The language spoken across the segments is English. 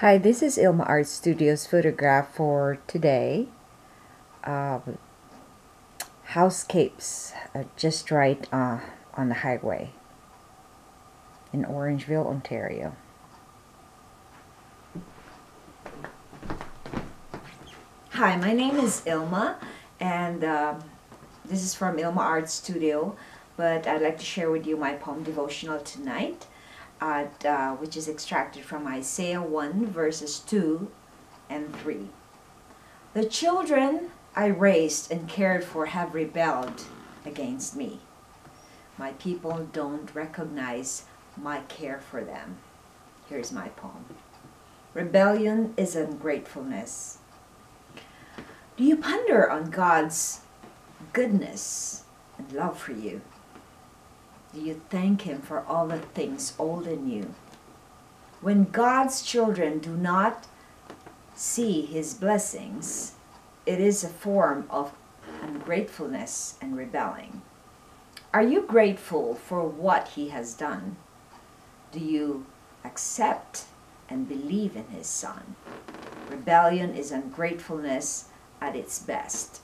Hi, this is Ilma Art Studios photograph for today. Um, Housescapes, just right on the highway in Orangeville, Ontario. Hi, my name is Ilma, and this is from Ilma Art Studio, but I'd like to share with you my poem devotional tonight, which is extracted from Isaiah 1 verses 2 and 3. The children I raised and cared for have rebelled against me. My people don't recognize my care for them. Here's my poem. Rebellion is ungratefulness. Do you ponder on God's goodness and love for you? Do you thank Him for all the things old and new? When God's children do not see His blessings, it is a form of ungratefulness and rebelling. Are you grateful for what He has done? Do you accept and believe in His Son? Rebellion is ungratefulness at its best.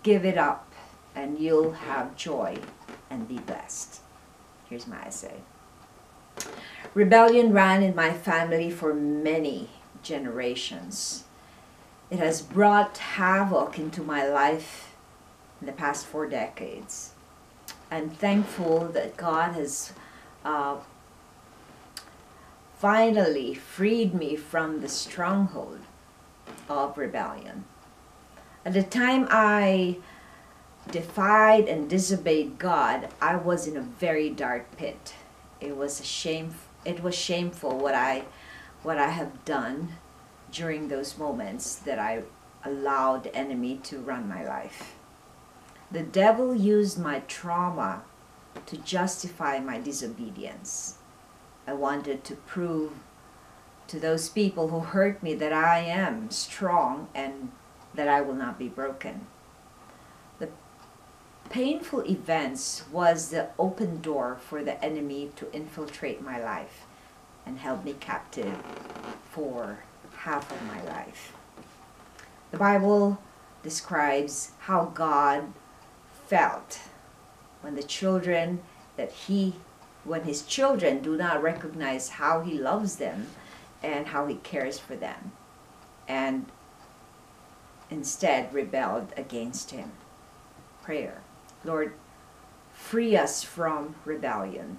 Give it up and you'll have joy and be blessed. Here's my essay. Rebellion ran in my family for many generations. It has brought havoc into my life in the past 4 decades. I'm thankful that God has finally freed me from the stronghold of rebellion. At the time I defied and disobeyed God, I was in a very dark pit. It was shameful what I have done during those moments that I allowed the enemy to run my life. The devil used my trauma to justify my disobedience. I wanted to prove to those people who hurt me that I am strong and that I will not be broken. The painful events was the open door for the enemy to infiltrate my life and held me captive for half of my life. The Bible describes how God felt when His children do not recognize how He loves them and how He cares for them, and instead rebelled against Him. Prayer. Lord, free us from rebellion.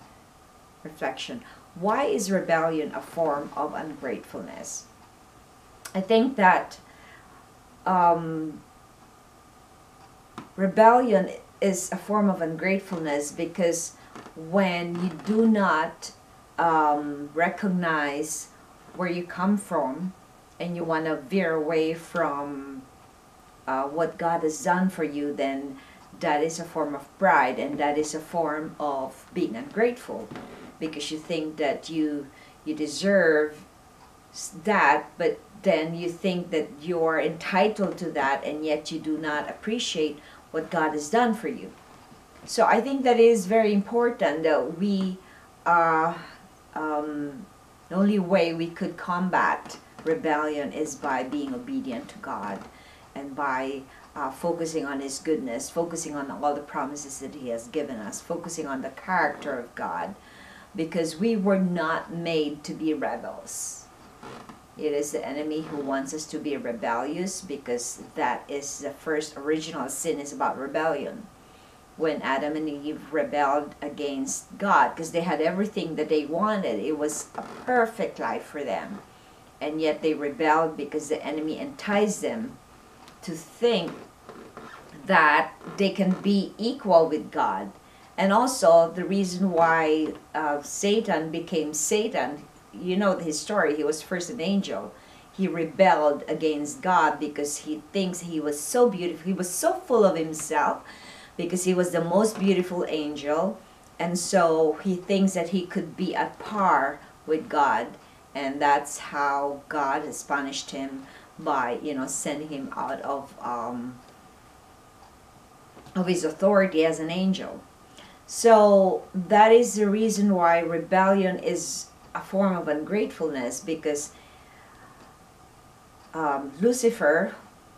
Reflection. Why is rebellion a form of ungratefulness? I think that rebellion is a form of ungratefulness because when you do not recognize where you come from and you want to veer away from what God has done for you, then that is a form of pride, and that is a form of being ungrateful because you think that you deserve that, but then you think that you're entitled to that, and yet you do not appreciate what God has done for you. So I think that is very important that we the only way we could combat rebellion is by being obedient to God and by focusing on His goodness, focusing on all the promises that He has given us, focusing on the character of God, because we were not made to be rebels. It is the enemy who wants us to be rebellious, because that is the first original sin, is about rebellion. When Adam and Eve rebelled against God, because they had everything that they wanted, it was a perfect life for them, and yet they rebelled because the enemy enticed them to think that they can be equal with God. And also the reason why Satan became Satan, you know his story. He was first an angel. He rebelled against God because he thinks he was so beautiful. He was so full of himself because he was the most beautiful angel. And so he thinks that he could be at par with God. And that's how God has punished him by, sending him out of his authority as an angel. So that is the reason why rebellion is a form of ungratefulness, because Lucifer,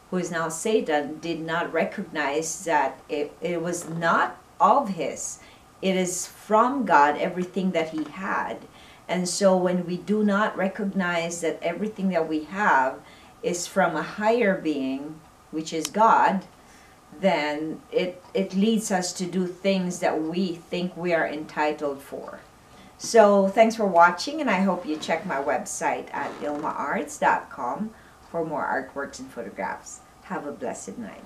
who is now Satan, did not recognize that it was not of his. It is from God, everything that he had. And so when we do not recognize that everything that we have is from a higher being, which is God, then it leads us to do things that we think we are entitled for. So thanks for watching, and I hope you check my website at ilmaarts.com for more artworks and photographs. Have a blessed night.